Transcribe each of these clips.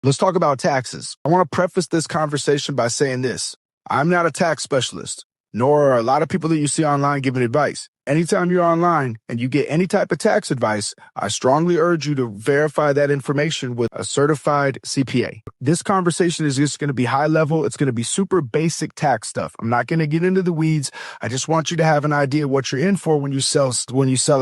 Let's talk about taxes. I want to preface this conversation by saying this. I'm not a tax specialist, nor are a lot of people that you see online giving advice. Anytime you're online and you get any type of tax advice, I strongly urge you to verify that information with a certified CPA. This conversation is just going to be high level. It's going to be super basic tax stuff. I'm not going to get into the weeds. I just want you to have an idea what you're in for when you sell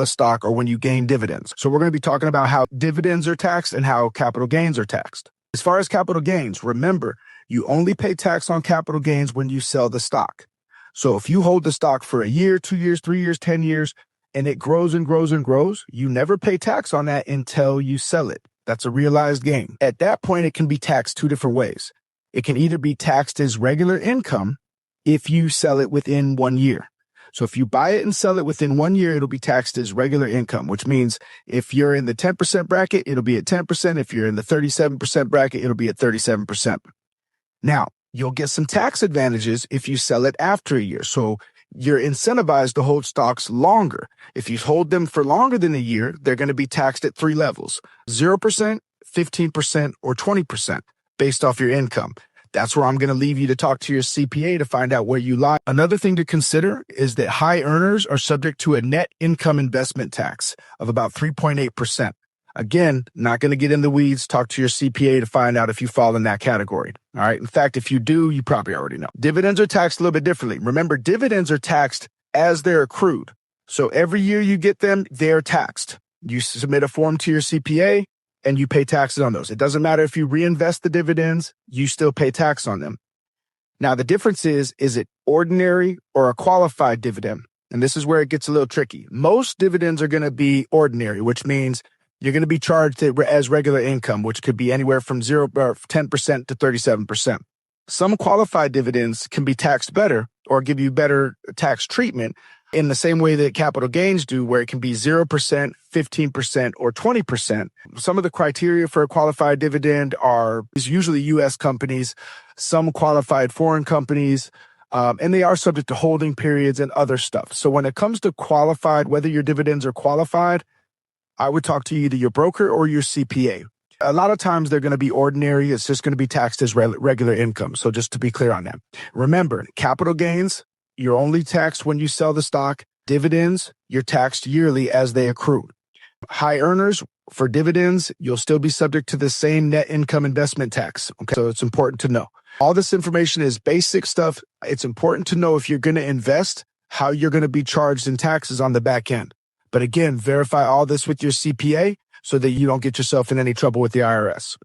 a stock or when you gain dividends. So we're going to be talking about how dividends are taxed and how capital gains are taxed. As far as capital gains, remember, you only pay tax on capital gains when you sell the stock. So if you hold the stock for a year, 2 years, 3 years, 10 years, and it grows and grows and grows, you never pay tax on that until you sell it. That's a realized gain. At that point, it can be taxed two different ways. It can either be taxed as regular income if you sell it within 1 year. So if you buy it and sell it within 1 year, it'll be taxed as regular income, which means if you're in the 10% bracket, it'll be at 10%. If you're in the 37% bracket, it'll be at 37%. Now, you'll get some tax advantages if you sell it after a year. So you're incentivized to hold stocks longer. If you hold them for longer than a year, they're going to be taxed at 3 levels, 0%, 15%, or 20% based off your income. That's where I'm going to leave you to talk to your CPA to find out where you lie. Another thing to consider is that high earners are subject to a net income investment tax of about 3.8%. Again, not going to get in the weeds. Talk to your CPA to find out if you fall in that category. All right. In fact, if you do, you probably already know. Dividends are taxed a little bit differently. Remember, dividends are taxed as they're accrued. So every year you get them, they're taxed. You submit a form to your CPA and you pay taxes on those. It doesn't matter if you reinvest the dividends, you still pay tax on them. Now, the difference is it ordinary or a qualified dividend? And this is where it gets a little tricky. Most dividends are going to be ordinary, which means you're going to be charged as regular income, which could be anywhere from 10% to 37%. Some qualified dividends can be taxed better or give you better tax treatment in the same way that capital gains do, where it can be 0%, 15%, or 20%. Some of the criteria for a qualified dividend is usually U.S. companies, some qualified foreign companies, and they are subject to holding periods and other stuff. So when it comes to qualified, whether your dividends are qualified, I would talk to either your broker or your CPA. A lot of times they're going to be ordinary. It's just going to be taxed as regular income. So just to be clear on that. Remember, capital gains, you're only taxed when you sell the stock. Dividends, you're taxed yearly as they accrue. High earners, for dividends, you'll still be subject to the same net income investment tax. Okay, so it's important to know. All this information is basic stuff. It's important to know if you're going to invest, how you're going to be charged in taxes on the back end. But again, verify all this with your CPA so that you don't get yourself in any trouble with the IRS.